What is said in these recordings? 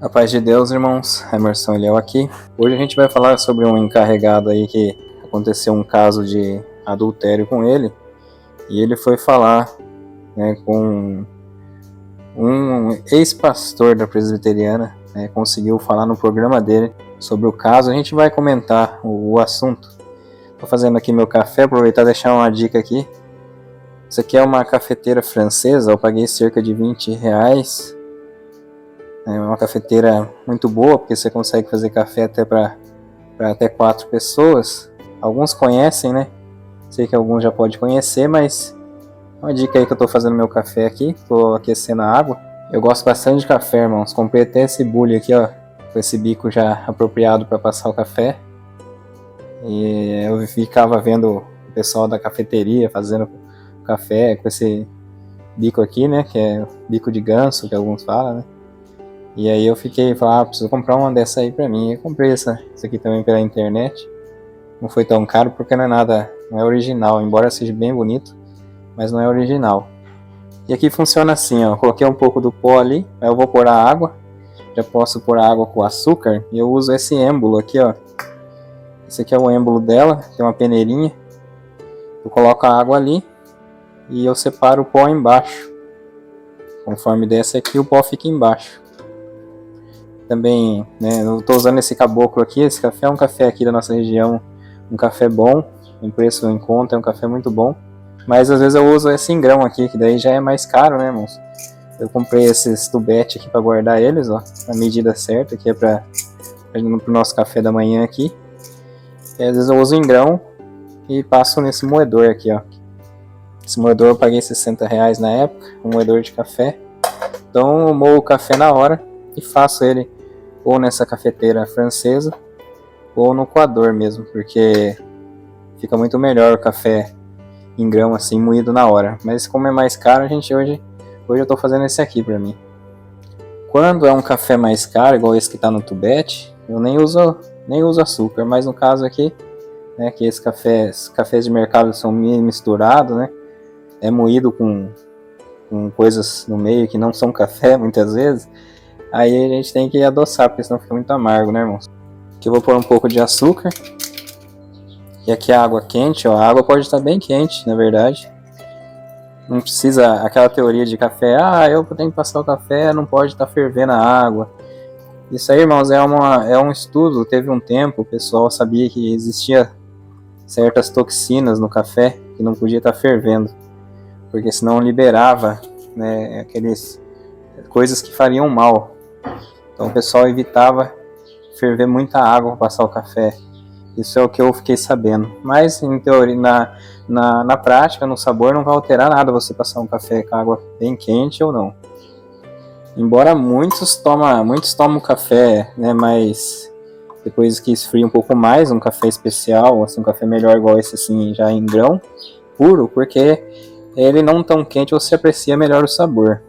A paz de Deus, irmãos. Emerson Eliel aqui. Hoje a gente vai falar sobre um encarregado aí que aconteceu um caso de adultério com ele. E ele foi falar, com um ex-pastor da presbiteriana, conseguiu falar no programa dele sobre o caso. A gente vai comentar o assunto. Estou fazendo aqui meu café, aproveitar e deixar uma dica aqui. Isso aqui é uma cafeteira francesa, eu paguei cerca de R$20. É uma cafeteira muito boa, porque você consegue fazer café até para até 4 pessoas. Alguns conhecem, né? Sei que alguns já podem conhecer, mas uma dica aí que eu tô fazendo meu café aqui. Tô aquecendo a água. Eu gosto bastante de café, irmãos. Comprei até esse bule aqui, ó, com esse bico já apropriado para passar o café. E eu ficava vendo o pessoal da cafeteria fazendo café com esse bico aqui, né? Que é bico de ganso, que alguns falam, né? E aí eu falei, preciso comprar uma dessa aí pra mim. Eu comprei essa aqui também pela internet. Não foi tão caro porque não é original, embora seja bem bonito, mas não é original. E aqui funciona assim, ó, coloquei um pouco do pó ali, aí eu vou pôr a água, já posso pôr a água com açúcar, e eu uso esse êmbolo aqui, ó. Esse aqui é o êmbolo dela, tem uma peneirinha. Eu coloco a água ali e eu separo o pó embaixo. Conforme desce aqui, o pó fica embaixo. Também, eu estou usando esse caboclo aqui. Esse café é um café aqui da nossa região, um café bom, em preço em conta, é um café muito bom. Mas às vezes eu uso esse em grão aqui, que daí já é mais caro, né, irmãos? Eu comprei esses tubetes aqui para guardar eles, ó, na medida certa, que é para o nosso café da manhã aqui. E às vezes eu uso em grão e passo nesse moedor aqui, ó. Esse moedor eu paguei R$60 na época, um moedor de café. Então eu moo o café na hora e faço ele ou nessa cafeteira francesa ou no coador mesmo, porque fica muito melhor o café em grão assim, moído na hora. Mas como é mais caro, hoje eu tô fazendo esse aqui pra mim. Quando é um café mais caro, igual esse que tá no tubete, eu nem uso açúcar, mas no caso aqui, que esses cafés de mercado são misturados, né, é moído com coisas no meio que não são café muitas vezes. Aí a gente tem que adoçar, porque senão fica muito amargo, né, irmãos? Aqui eu vou pôr um pouco de açúcar. E aqui a água quente, ó. A água pode estar bem quente, na verdade. Não precisa aquela teoria de café. Eu tenho que passar o café, não pode estar fervendo a água. Isso aí, irmãos, é um estudo. Teve um tempo, o pessoal sabia que existia certas toxinas no café que não podia estar fervendo. Porque senão liberava, aqueles coisas que fariam mal. Então o pessoal evitava ferver muita água para passar o café. Isso é o que eu fiquei sabendo. Mas em teoria, na prática, no sabor, não vai alterar nada você passar um café com água bem quente ou não. Embora muitos tomam café, mas depois que esfria um pouco mais, um café especial, assim, um café melhor igual esse assim, já em grão, puro, porque ele não tão quente, você aprecia melhor o sabor.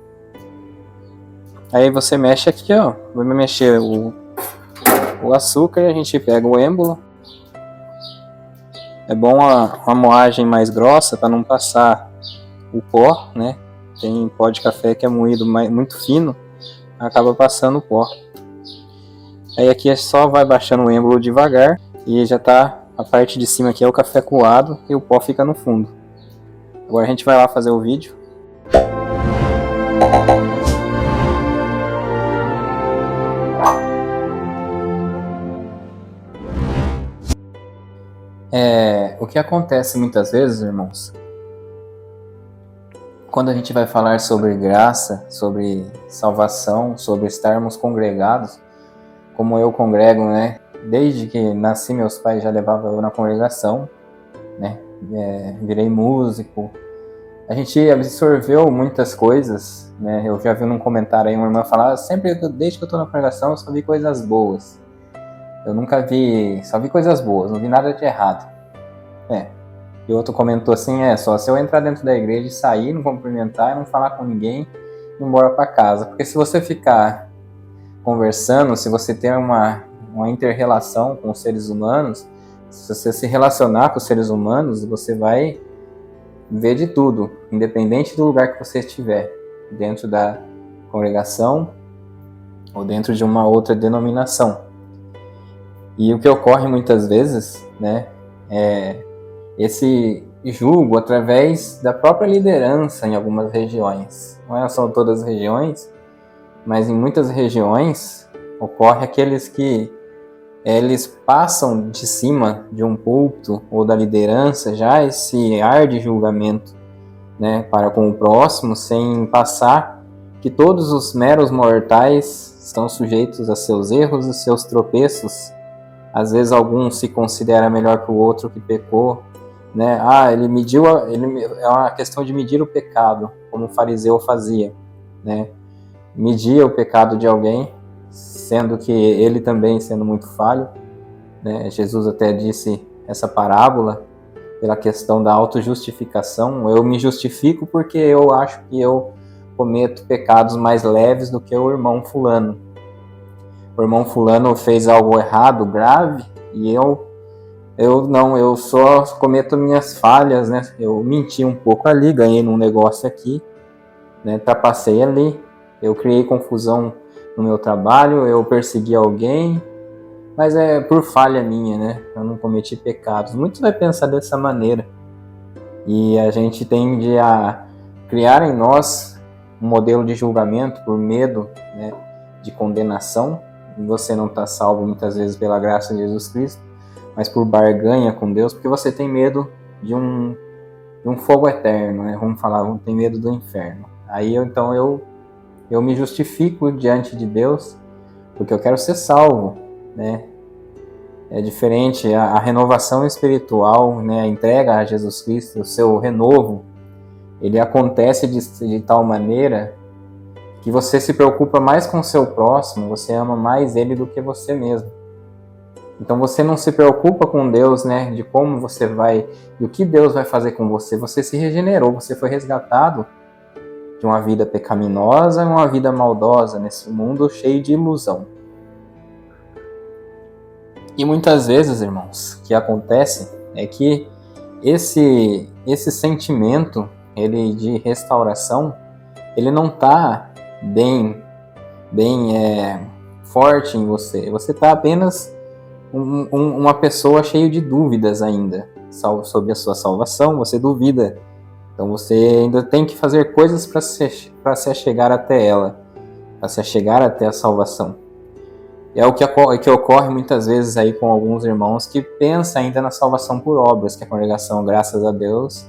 Aí você mexe aqui, ó, vai mexer o açúcar e a gente pega o êmbolo. É bom uma moagem mais grossa para não passar o pó, né? Tem pó de café que é moído muito fino, acaba passando o pó. Aí aqui só vai baixando o êmbolo devagar e já tá, a parte de cima aqui é o café coado e o pó fica no fundo. Agora a gente vai lá fazer o vídeo. O que acontece muitas vezes, irmãos, quando a gente vai falar sobre graça, sobre salvação, sobre estarmos congregados, como eu congrego, desde que nasci, meus pais já levavam eu na congregação, virei músico. A gente absorveu muitas coisas, eu já vi num comentário aí uma irmã falar, desde que eu tô na congregação eu só vi coisas boas. Eu só vi coisas boas, não vi nada de errado. E outro comentou assim, só se eu entrar dentro da igreja e sair, não cumprimentar e não falar com ninguém, ir embora para casa. Porque se você ficar conversando, se você ter uma inter-relação com os seres humanos, se você se relacionar com os seres humanos, você vai ver de tudo, independente do lugar que você estiver, dentro da congregação ou dentro de uma outra denominação. E o que ocorre muitas vezes, né, é esse julgo através da própria liderança em algumas regiões. Não são todas as regiões, mas em muitas regiões ocorre aqueles que eles passam de cima de um púlpito ou da liderança já esse ar de julgamento, né, para com o próximo, sem passar que todos os meros mortais estão sujeitos a seus erros e seus tropeços. Às vezes alguns se considera melhor que o outro que pecou, né? É uma questão de medir o pecado, como o fariseu fazia, né? Media o pecado de alguém, sendo que ele também sendo muito falho, né? Jesus até disse essa parábola pela questão da autojustificação. Eu me justifico porque eu acho que eu cometo pecados mais leves do que o irmão fulano. O irmão fulano fez algo errado, grave, e eu só cometo minhas falhas, né? Eu menti um pouco ali, ganhei num negócio aqui, né? Trapacei ali, eu criei confusão no meu trabalho, eu persegui alguém, mas é por falha minha, né? Eu não cometi pecados. Muitos vai pensar dessa maneira. E a gente tende a criar em nós um modelo de julgamento por medo, né, de condenação. Você não está salvo muitas vezes pela graça de Jesus Cristo, mas por barganha com Deus, porque você tem medo de um fogo eterno, né? Vamos falar, tem medo do inferno. Aí então eu me justifico diante de Deus, porque eu quero ser salvo, né? É diferente a renovação espiritual, né? A entrega a Jesus Cristo, o seu renovo, ele acontece de tal maneira que você se preocupa mais com o seu próximo, você ama mais ele do que você mesmo. Então você não se preocupa com Deus, né, de como você vai, do que Deus vai fazer com você. Você se regenerou, você foi resgatado de uma vida pecaminosa e uma vida maldosa nesse mundo cheio de ilusão. E muitas vezes, irmãos, o que acontece é que esse sentimento, ele de restauração, ele não está bem forte em você. Você está apenas uma pessoa cheia de dúvidas ainda sobre a sua salvação. Você duvida. Então você ainda tem que fazer coisas para se achegar até ela, para se achegar até a salvação. É o que ocorre muitas vezes aí com alguns irmãos que pensam ainda na salvação por obras, que a congregação, graças a Deus,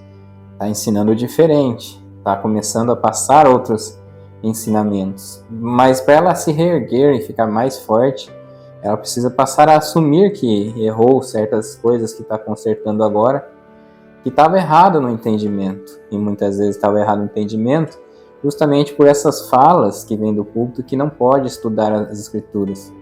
está ensinando diferente, está começando a passar outros ensinamentos. Mas para ela se reerguer e ficar mais forte, ela precisa passar a assumir que errou certas coisas que está consertando agora, que estava errado no entendimento. E muitas vezes estava errado no entendimento justamente por essas falas que vêm do púlpito que não pode estudar as Escrituras.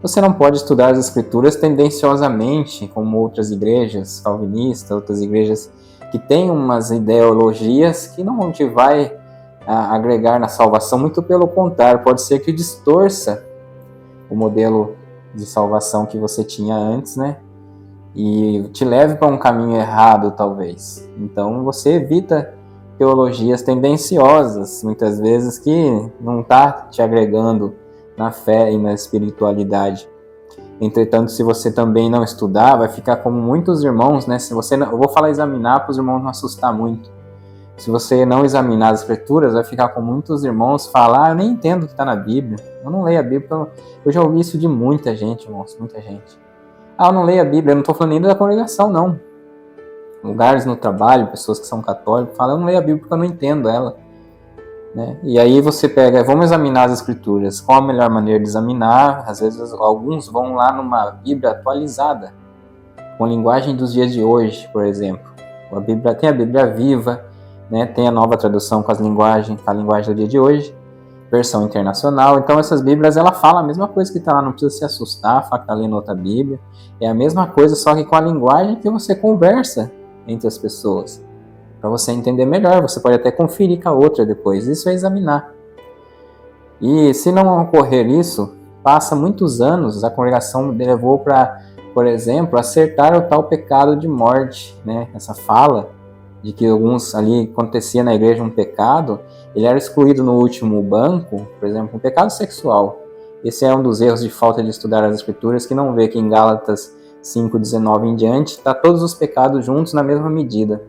Você não pode estudar as Escrituras tendenciosamente, como outras igrejas calvinistas, outras igrejas que têm umas ideologias que não te vai agregar na salvação, muito pelo contrário, pode ser que distorça o modelo de salvação que você tinha antes, né? E te leve para um caminho errado, talvez. Então você evita teologias tendenciosas, muitas vezes, que não está te agregando na fé e na espiritualidade. Entretanto, se você também não estudar, vai ficar como muitos irmãos, né? Se você não, eu vou falar examinar para os irmãos não assustar muito. Se você não examinar as Escrituras, vai ficar com muitos irmãos falar, eu nem entendo o que está na Bíblia. Eu não leio a Bíblia. Eu já ouvi isso de muita gente, irmãos, muita gente. Eu não leio a Bíblia, eu não estou falando nem da congregação, não. Lugares no trabalho, pessoas que são católicos, falam, eu não leio a Bíblia porque eu não entendo ela. Né? E aí você pega, vamos examinar as Escrituras. Qual a melhor maneira de examinar? Às vezes alguns vão lá numa Bíblia atualizada, com a linguagem dos dias de hoje, por exemplo. Tem a Bíblia Viva, né? Tem a nova tradução com a linguagem do dia de hoje, versão internacional. Então essas Bíblias, ela fala a mesma coisa que está lá, não precisa se assustar, falar que está lendo outra Bíblia. É a mesma coisa, só que com a linguagem que você conversa entre as pessoas. Para você entender melhor, você pode até conferir com a outra depois. Isso é examinar. E se não ocorrer isso, passa muitos anos, a congregação levou para, por exemplo, acertar o tal pecado de morte, né? Essa fala de que alguns ali acontecia na igreja um pecado, ele era excluído no último banco, por exemplo, um pecado sexual. Esse é um dos erros de falta de estudar as Escrituras, que não vê que em Gálatas 5:19 em diante, está todos os pecados juntos na mesma medida.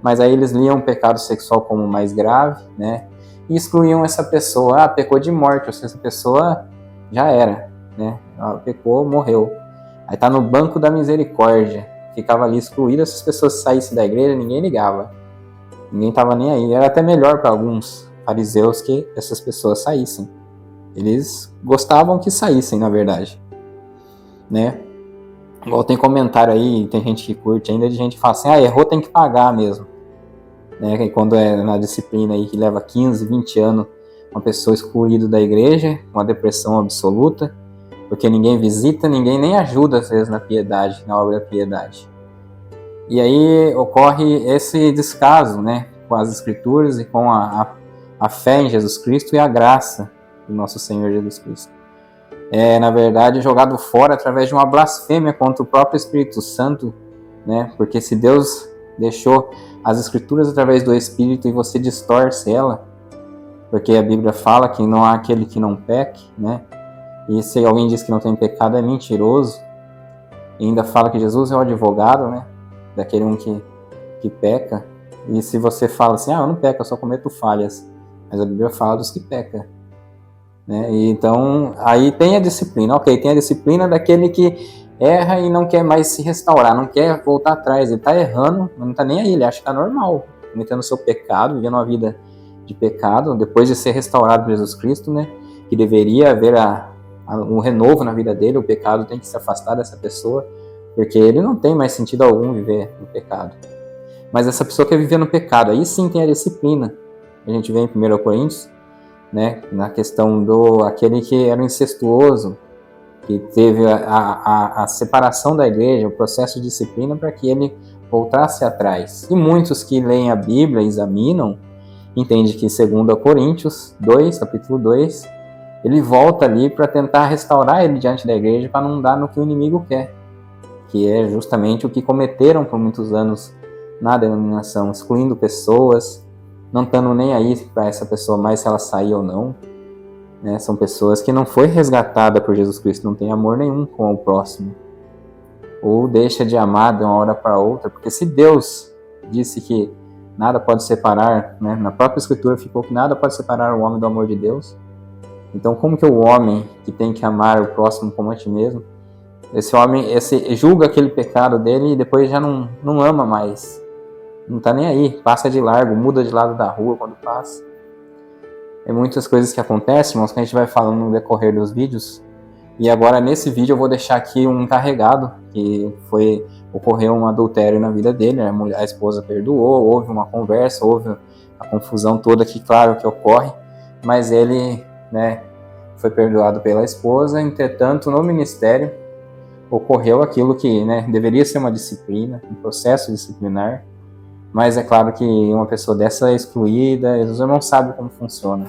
Mas aí eles liam o pecado sexual como mais grave, né? E excluíam essa pessoa, pecou de morte, ou seja, essa pessoa já era, né? Ela pecou, morreu. Aí tá no banco da misericórdia, ficava ali excluída. Se as pessoas saíssem da igreja, ninguém ligava, ninguém tava nem aí. Era até melhor para alguns fariseus que essas pessoas saíssem. Eles gostavam que saíssem, na verdade, né? Igual tem comentário aí, tem gente que curte ainda, de gente que fala assim, errou, tem que pagar mesmo, né? E quando é na disciplina aí que leva 15, 20 anos, uma pessoa excluída da igreja, uma depressão absoluta, porque ninguém visita, ninguém nem ajuda às vezes na piedade, na obra da piedade. E aí ocorre esse descaso, né, com as Escrituras e com a fé em Jesus Cristo e a graça do nosso Senhor Jesus Cristo. É, na verdade, jogado fora através de uma blasfêmia contra o próprio Espírito Santo, né? Porque se Deus deixou as Escrituras através do Espírito e você distorce ela, porque a Bíblia fala que não há aquele que não peque, né? E se alguém diz que não tem pecado, é mentiroso. E ainda fala que Jesus é o advogado, né? Daquele um que peca. E se você fala assim, eu não peco, eu só cometo falhas. Mas a Bíblia fala dos que pecam, né? E então, aí tem a disciplina. Ok, tem a disciplina daquele que erra e não quer mais se restaurar, não quer voltar atrás. Ele está errando, mas não está nem aí, ele acha que está normal, cometendo o seu pecado, vivendo uma vida de pecado, depois de ser restaurado por Jesus Cristo, né? Que deveria haver um renovo na vida dele, o pecado tem que se afastar dessa pessoa, porque ele não tem mais sentido algum viver no pecado. Mas essa pessoa quer viver no pecado, aí sim tem a disciplina. A gente vê em 1 Coríntios, né, na questão do aquele que era incestuoso, que teve a separação da igreja, o processo de disciplina para que ele voltasse atrás. E muitos que leem a Bíblia e examinam, entendem que 2 Coríntios 2, capítulo 2, ele volta ali para tentar restaurar ele diante da igreja para não dar no que o inimigo quer, que é justamente o que cometeram por muitos anos na denominação, excluindo pessoas, não estando nem aí para essa pessoa mais se ela sair ou não, né? São pessoas que não foi resgatada por Jesus Cristo, não tem amor nenhum com o próximo, ou deixa de amar de uma hora para outra, porque se Deus disse que nada pode separar, né? Na própria Escritura ficou que nada pode separar o homem do amor de Deus. Então, como que o homem que tem que amar o próximo como a ti mesmo, esse homem julga aquele pecado dele e depois já não ama mais, não tá nem aí, passa de largo, muda de lado da rua quando passa. É muitas coisas que acontecem, irmãos, que a gente vai falando no decorrer dos vídeos. E agora nesse vídeo eu vou deixar aqui um encarregado que ocorreu um adultério na vida dele, a esposa perdoou, houve uma conversa, houve a confusão toda que claro que ocorre, mas ele, né, foi perdoado pela esposa. Entretanto, no ministério ocorreu aquilo que, né, deveria ser uma disciplina, um processo disciplinar, mas é claro que uma pessoa dessa é excluída, eles não sabem como funciona.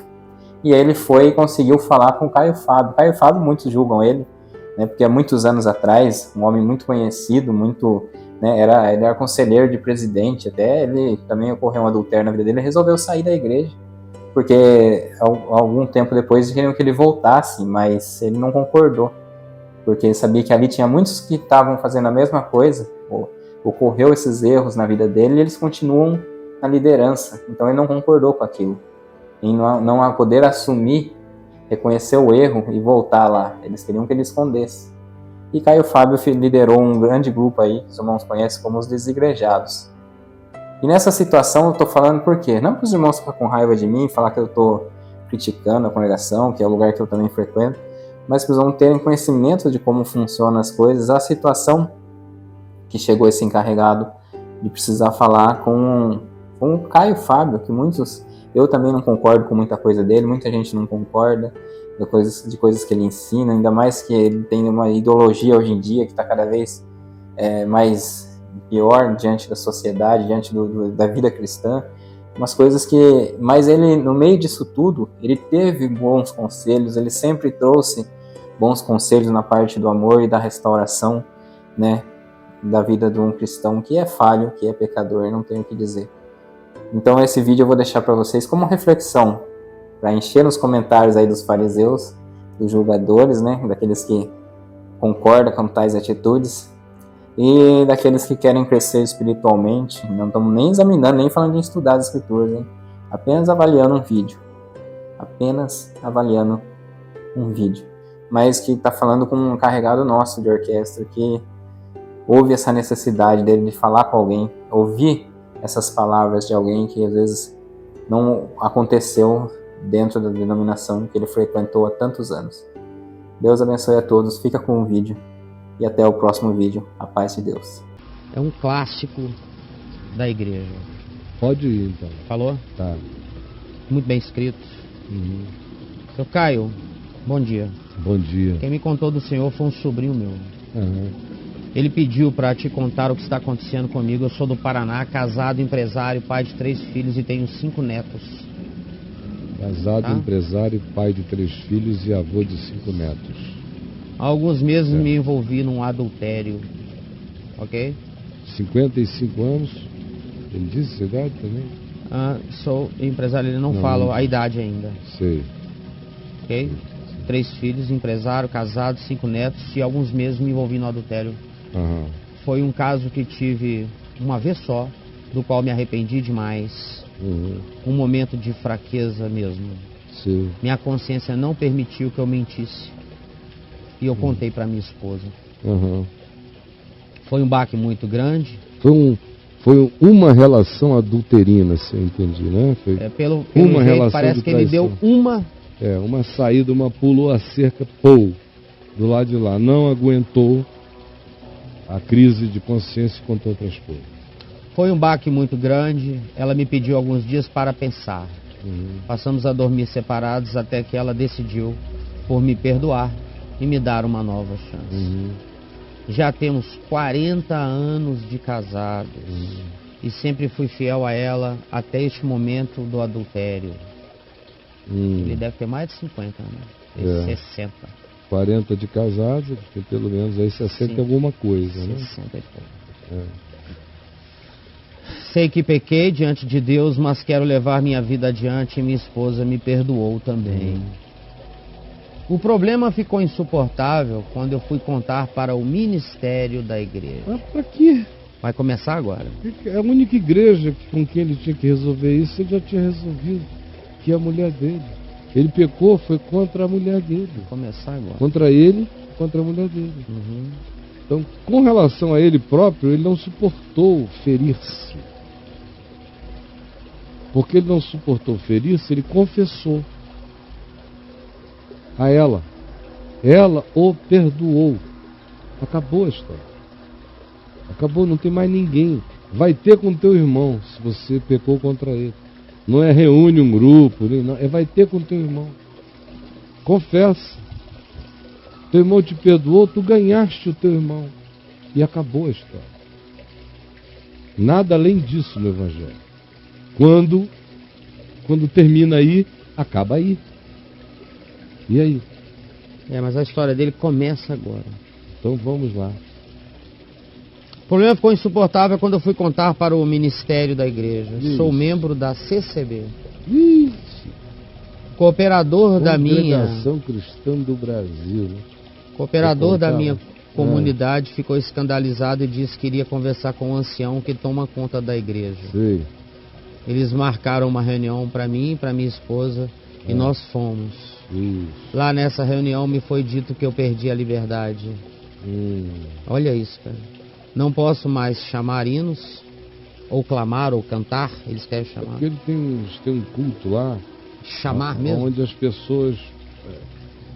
E aí ele foi e conseguiu falar com Caio Fábio. Caio Fábio, muitos julgam ele, né, porque há muitos anos atrás, um homem muito conhecido, né, ele era conselheiro de presidente, até ele também ocorreu um adultério na vida dele, ele resolveu sair da igreja, porque algum tempo depois queriam que ele voltasse, mas ele não concordou, porque ele sabia que ali tinha muitos que estavam fazendo a mesma coisa, ocorreu esses erros na vida dele e eles continuam na liderança, então ele não concordou com aquilo, em não poder assumir, reconhecer o erro e voltar lá, eles queriam que ele escondesse. E Caio Fábio liderou um grande grupo aí, que os irmãos conhecem como os desigrejados. E nessa situação eu estou falando por quê? Não para os irmãos ficarem com raiva de mim, falar que eu estou criticando a congregação, que é o lugar que eu também frequento, mas para os irmãos terem conhecimento de como funcionam as coisas, a situação que chegou esse encarregado de precisar falar com o Caio Fábio, que eu também não concordo com muita coisa dele, muita gente não concorda de coisas que ele ensina, ainda mais que ele tem uma ideologia hoje em dia que está cada vez mais pior diante da sociedade, diante da vida cristã, umas coisas que... Mas ele, no meio disso tudo, ele teve bons conselhos, ele sempre trouxe bons conselhos na parte do amor e da restauração, né, da vida de um cristão que é falho, que é pecador, não tenho o que dizer. Então esse vídeo eu vou deixar para vocês como reflexão, para encher nos comentários aí dos fariseus, dos julgadores, né? Daqueles que concordam com tais atitudes e daqueles que querem crescer espiritualmente. Não estamos nem examinando, nem falando de estudar as escrituras, hein? Apenas avaliando um vídeo. Apenas avaliando um vídeo. Mas que está falando com um carregado nosso de orquestra que houve essa necessidade dele de falar com alguém, ouvir essas palavras de alguém que às vezes não aconteceu dentro da denominação que ele frequentou há tantos anos. Deus abençoe a todos, fica com o vídeo e até o próximo vídeo. A paz de Deus. É um clássico da igreja. Pode ir, então. Falou? Tá. Muito bem escrito. Seu Caio, bom dia. Bom dia. Quem me contou do senhor foi um sobrinho meu. Ele pediu para te contar o que está acontecendo comigo. Eu sou do Paraná, casado, empresário, pai de 3 filhos e tenho 5 netos. Casado, Tá? empresário, pai de 3 filhos e avô de 5 netos. Há alguns meses Certo. me envolvi num adultério. Ok? 55 anos. Ele disse a idade também? Sou empresário, ele não Não. fala a idade ainda. Sei. Ok? 3 filhos, empresário, casado, 5 netos e há alguns meses me envolvi no adultério. Aham. Foi um caso que tive uma vez só, do qual me arrependi demais. Um momento de fraqueza mesmo. Sei. Minha consciência não permitiu que eu mentisse. E eu contei para minha esposa. Aham. Foi um baque muito grande. Foi uma relação adulterina, se eu entendi, né? Foi Pelo uma jeito, relação parece de que ele deu traição. Uma saída, uma pulou a cerca, do lado de lá. Não aguentou a crise de consciência e contou para a esposa. Foi um baque muito grande. Ela me pediu alguns dias para pensar. Passamos a dormir separados até que ela decidiu por me perdoar e me dar uma nova chance. Já temos 40 anos de casados e sempre fui fiel a ela até este momento do adultério. Ele deve ter mais de 50 anos, 60. 40 de casados, tem pelo menos aí 60 e alguma coisa, né? 60 e pouco. Sei que pequei diante de Deus, mas quero levar minha vida adiante e minha esposa me perdoou também. O problema ficou insuportável quando eu fui contar para o ministério da igreja. Mas pra quê? Vai começar agora. A única igreja com quem ele tinha que resolver isso, ele já tinha resolvido, que é a mulher dele. Ele pecou, foi contra a mulher dele. Vai começar agora. Contra ele, contra a mulher dele. Então, com relação a ele próprio, ele não suportou ferir-se. Porque ele não suportou ferir-se, ele confessou a ela. Ela o perdoou. Acabou a história. Acabou, não tem mais ninguém. Vai ter com teu irmão, se você pecou contra ele. Não é reúne um grupo, não. Vai ter com teu irmão. Confessa. Teu irmão te perdoou, tu ganhaste o teu irmão. E acabou a história. Nada além disso no Evangelho. Quando termina aí, acaba aí. E aí? Mas a história dele começa agora. Então vamos lá. O problema ficou insuportável quando eu fui contar para o ministério da igreja. Isso. Sou membro da CCB. Isso. Cooperador da minha... Congregação Cristã do Brasil. Né? Cooperador da minha comunidade ficou escandalizado e disse que iria conversar com o ancião que toma conta da igreja. Sei. Eles marcaram uma reunião para mim e para minha esposa e nós fomos. Isso. Lá nessa reunião me foi dito que eu perdi a liberdade. Olha isso, cara. Não posso mais chamar hinos, ou clamar, ou cantar, eles querem chamar. Porque ele tem um culto lá. Chamar mesmo? Onde as pessoas...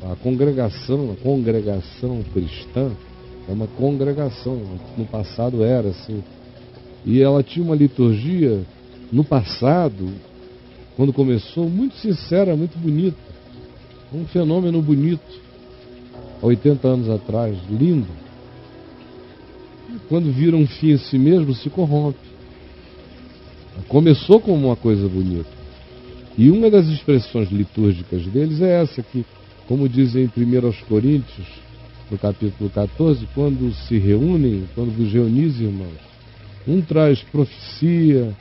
A congregação cristã é uma congregação. No passado era assim. E ela tinha uma liturgia, no passado, quando começou, muito sincera, muito bonita. Um fenômeno bonito. Há 80 anos atrás, lindo. E quando vira um fim em si mesmo, se corrompe. Começou como uma coisa bonita. E uma das expressões litúrgicas deles é essa aqui. Como dizem em 1 Coríntios, no capítulo 14, quando se reúnem, quando vos reunis, irmãos, um traz profecia,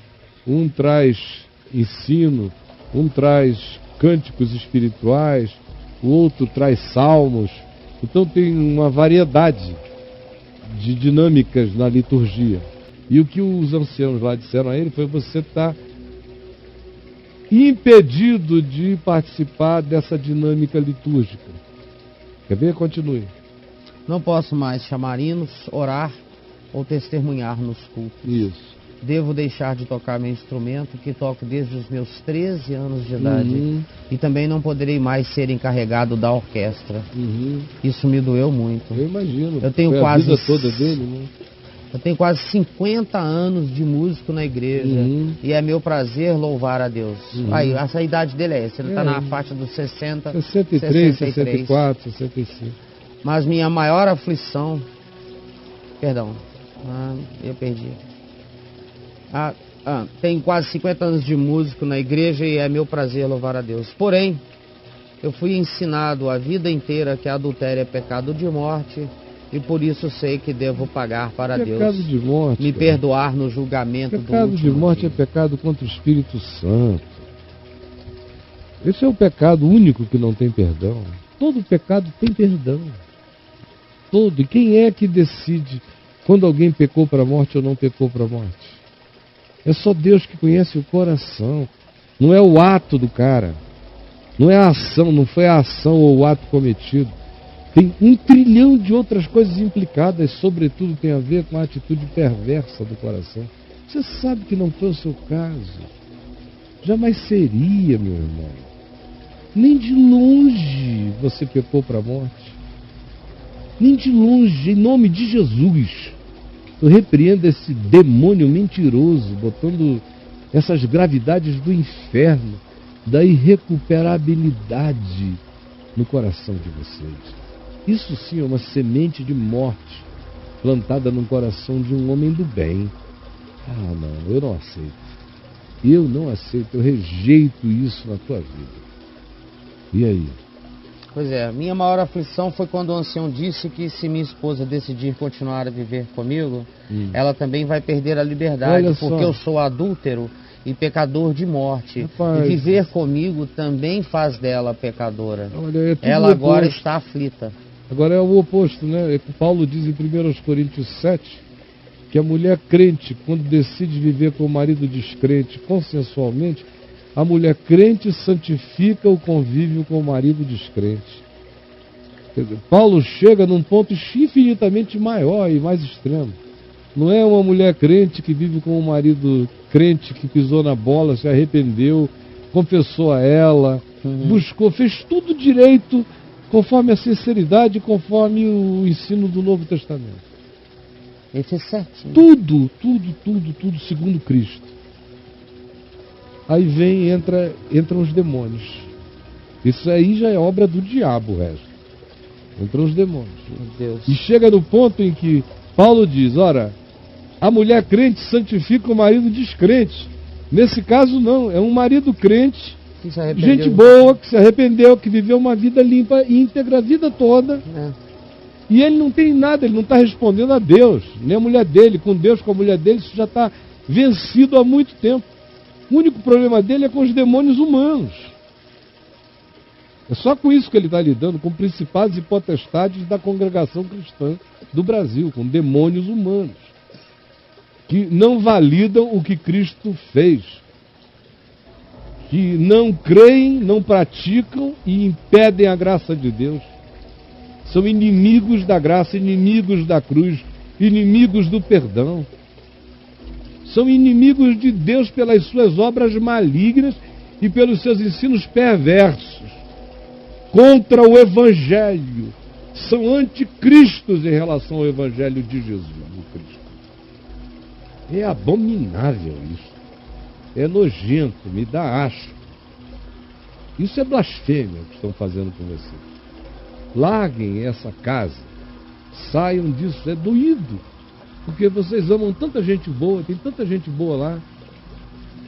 um traz ensino, um traz cânticos espirituais, o outro traz salmos. Então tem uma variedade de dinâmicas na liturgia. E o que os anciãos lá disseram a ele foi: você está impedido de participar dessa dinâmica litúrgica. Quer ver? Continue. Não posso mais chamar hinos, orar ou testemunhar nos cultos. Isso. Devo deixar de tocar meu instrumento, que toco desde os meus 13 anos de idade. E também não poderei mais ser encarregado da orquestra. Isso me doeu muito. Eu imagino. Eu tenho foi quase a vida toda dele, né? Eu tenho quase 50 anos de músico na igreja. E é meu prazer louvar a Deus. Aí, essa idade dele é essa. Ele está na faixa dos 60, 63, 64, 65. Mas minha maior aflição... Perdão. Eu perdi. Tenho quase 50 anos de músico na igreja e é meu prazer louvar a Deus. Porém, eu fui ensinado a vida inteira que adultério é pecado de morte e por isso sei que devo pagar para Deus. Pecado de morte. Me perdoar no julgamento do último dia. Pecado de morte é pecado contra o Espírito Santo. Esse é o pecado único que não tem perdão. Todo pecado tem perdão. Todo. E quem é que decide quando alguém pecou para a morte ou não pecou para a morte? É só Deus que conhece o coração. Não é o ato do cara. Não é a ação, não foi a ação ou o ato cometido. Tem 1 trilhão de outras coisas implicadas, sobretudo tem a ver com a atitude perversa do coração. Você sabe que não foi o seu caso. Jamais seria, meu irmão. Nem de longe você pecou para a morte. Nem de longe, em nome de Jesus. Eu repreendo esse demônio mentiroso, botando essas gravidades do inferno, da irrecuperabilidade no coração de vocês. Isso sim é uma semente de morte plantada no coração de um homem do bem. Não, eu não aceito. Eu não aceito, eu rejeito isso na tua vida. E aí? Pois é, minha maior aflição foi quando o ancião disse que se minha esposa decidir continuar a viver comigo, ela também vai perder a liberdade, porque eu sou adúltero e pecador de morte. Rapaz, e viver comigo também faz dela pecadora. Olha, ela agora está aflita. Agora é o oposto, né? Paulo diz em 1 Coríntios 7 que a mulher crente, quando decide viver com o marido descrente consensualmente, a mulher crente santifica o convívio com o marido descrente. Quer dizer, Paulo chega num ponto infinitamente maior e mais extremo. Não é uma mulher crente que vive com um marido crente que pisou na bola, se arrependeu, confessou a ela, buscou, fez tudo direito, conforme a sinceridade, conforme o ensino do Novo Testamento. Esse é certo. Tudo segundo Cristo. Aí entram os demônios. Isso aí já é obra do diabo, o resto. Entram os demônios. Meu Deus. E chega no ponto em que Paulo diz, ora, a mulher crente santifica o marido descrente. Nesse caso não, é um marido crente, gente boa, que se arrependeu, que viveu uma vida limpa, íntegra, a vida toda. E ele não tem nada, ele não está respondendo a Deus, nem a mulher dele, com Deus, com a mulher dele, isso já está vencido há muito tempo. O único problema dele é com os demônios humanos. É só com isso que ele está lidando, com principados e potestades da congregação cristã do Brasil, com demônios humanos, que não validam o que Cristo fez, que não creem, não praticam e impedem a graça de Deus. São inimigos da graça, inimigos da cruz, inimigos do perdão. São inimigos de Deus pelas suas obras malignas e pelos seus ensinos perversos. Contra o Evangelho. São anticristos em relação ao Evangelho de Jesus, do Cristo. É abominável isso. É nojento, me dá asco. Isso é blasfêmia que estão fazendo com você. Larguem essa casa. Saiam disso, é doído. Porque vocês amam tanta gente boa, tem tanta gente boa lá.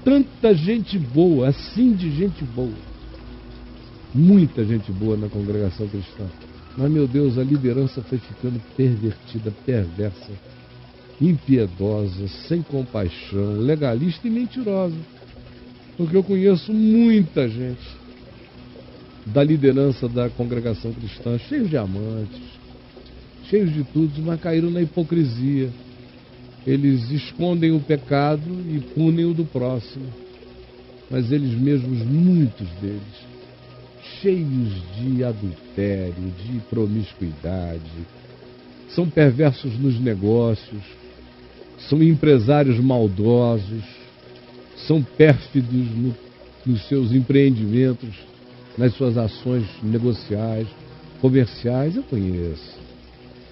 Tanta gente boa, assim de gente boa. Muita gente boa na congregação cristã. Mas, meu Deus, a liderança foi ficando pervertida, perversa, impiedosa, sem compaixão, legalista e mentirosa. Porque eu conheço muita gente da liderança da congregação cristã, cheios de amantes, cheios de tudo, mas caíram na hipocrisia. Eles escondem o pecado e punem o do próximo. Mas eles mesmos, muitos deles, cheios de adultério, de promiscuidade, são perversos nos negócios, são empresários maldosos, são pérfidos nos seus empreendimentos, nas suas ações negociais, comerciais. Eu conheço.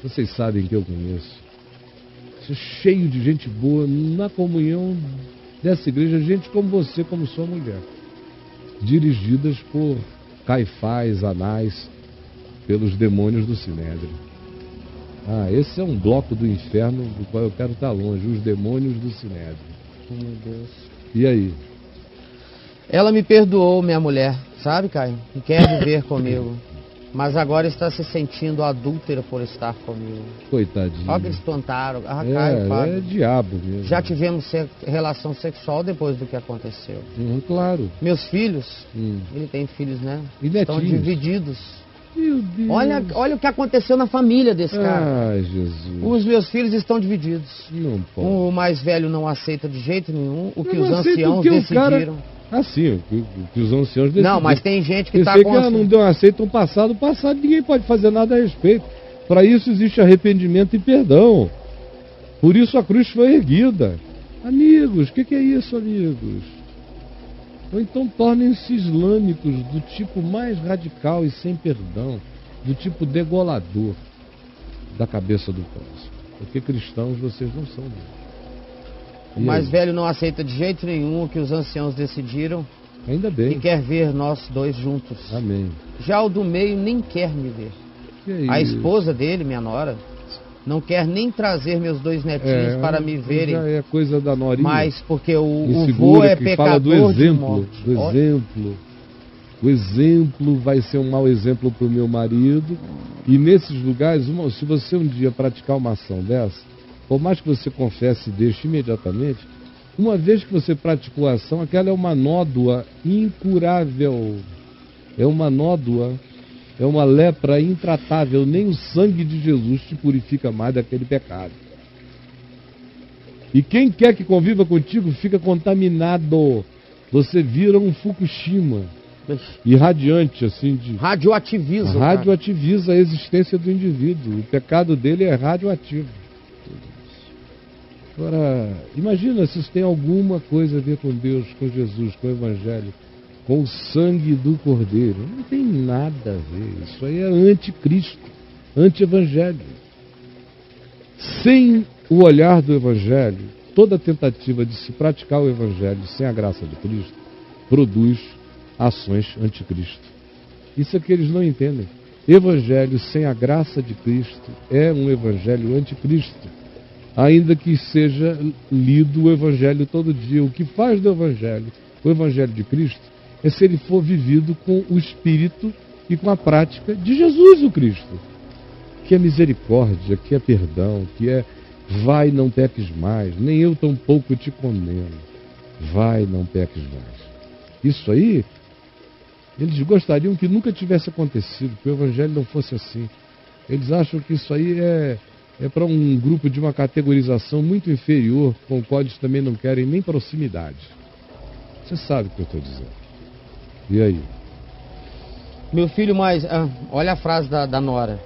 Vocês sabem que eu conheço. Cheio de gente boa na comunhão dessa igreja, gente como você, como sua mulher, dirigidas por Caifás, Anás, pelos demônios do Sinédrio. Esse é um bloco do inferno do qual eu quero estar longe, os demônios do Sinédrio. Meu Deus. E aí? Ela me perdoou, minha mulher, sabe, Caio? E quer viver comigo. Mas agora está se sentindo adúltera por estar comigo. Coitadinho. Olha o que eles plantaram. Caio, Fábio. É diabo mesmo. Já tivemos relação sexual depois do que aconteceu. Claro. Meus filhos, ele tem filhos, né? E estão netinhos. divididos. Meu Deus. Olha o que aconteceu na família desse cara. Ai, Jesus. Os meus filhos estão divididos. Não pode. O mais velho não aceita de jeito nenhum o que Eu os não aceito anciãos o que o decidiram. Sim, o que os anciãos decidiram. Não, mas tem gente que Eu está sei que ela não deu aceito um passado, ninguém pode fazer nada a respeito. Para isso existe arrependimento e perdão. Por isso a cruz foi erguida. Amigos, o que é isso, amigos? Ou então tornem-se islâmicos do tipo mais radical e sem perdão, do tipo degolador da cabeça do próximo. Porque cristãos vocês não são. O mais velho não aceita de jeito nenhum o que os anciãos decidiram. Ainda bem. E quer ver nós dois juntos. Amém. Já o do meio nem quer me ver. A esposa dele, minha nora, não quer nem trazer meus dois netinhos para me verem. Já é coisa da norinha. Mas porque o vô é pecador do exemplo, de morte. Do exemplo. O exemplo vai ser um mau exemplo para o meu marido. E nesses lugares, se você um dia praticar uma ação dessa, por mais que você confesse e deixe imediatamente, uma vez que você praticou a ação, aquela é uma nódoa incurável. É uma nódoa, é uma lepra intratável. Nem o sangue de Jesus te purifica mais daquele pecado. E quem quer que conviva contigo fica contaminado. Você vira um Fukushima. Irradiante, assim, de... Radioativiza a existência do indivíduo. O pecado dele é radioativo. Agora, imagina se isso tem alguma coisa a ver com Deus, com Jesus, com o Evangelho, com o sangue do Cordeiro. Não tem nada a ver. Isso aí é anticristo, anti-Evangelho. Sem o olhar do Evangelho, toda tentativa de se praticar o Evangelho sem a graça de Cristo produz ações anticristo. Isso é que eles não entendem. Evangelho sem a graça de Cristo é um evangelho anticristo. Ainda que seja lido o evangelho todo dia. O que faz do evangelho o evangelho de Cristo é se ele for vivido com o espírito e com a prática de Jesus o Cristo, que é misericórdia, que é perdão, que é vai, não peques mais, nem eu tampouco te condeno, vai, não peques mais. Isso aí eles gostariam que nunca tivesse acontecido, que o evangelho não fosse assim. Eles acham que isso aí é para um grupo de uma categorização muito inferior, com o qual eles também não querem nem proximidade. Você sabe o que eu estou dizendo. E aí? Meu filho olha a frase da nora.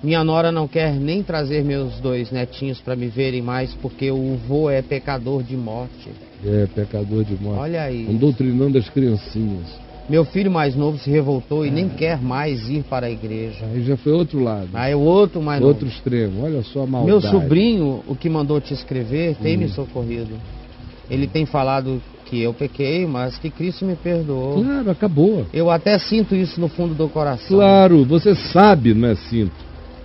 Minha nora não quer nem trazer meus dois netinhos para me verem mais, porque o vô é pecador de morte. É, pecador de morte. Olha aí. Doutrinando as criancinhas. Meu filho mais novo se revoltou e nem quer mais ir para a igreja. Aí já foi outro lado. Aí o outro mais outro novo. Extremo, olha só a maldade. Meu sobrinho, o que mandou te escrever, tem me socorrido. Ele tem falado que eu pequei, mas que Cristo me perdoou. Claro, acabou. Eu até sinto isso no fundo do coração. Claro, você sabe, não é sinto.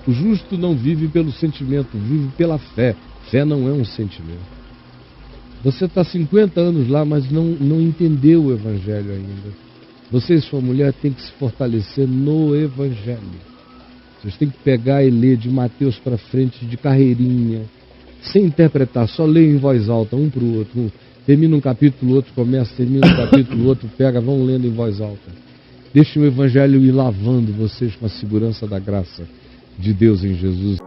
O justo não vive pelo sentimento, vive pela fé. Fé não é um sentimento. Você está 50 anos lá, mas não entendeu o evangelho ainda. Você e sua mulher têm que se fortalecer no Evangelho. Vocês têm que pegar e ler de Mateus para frente, de carreirinha, sem interpretar, só ler em voz alta, um para o outro. Termina um capítulo, outro começa, termina um capítulo, outro pega, vão lendo em voz alta. Deixe o Evangelho ir lavando vocês com a segurança da graça de Deus em Jesus.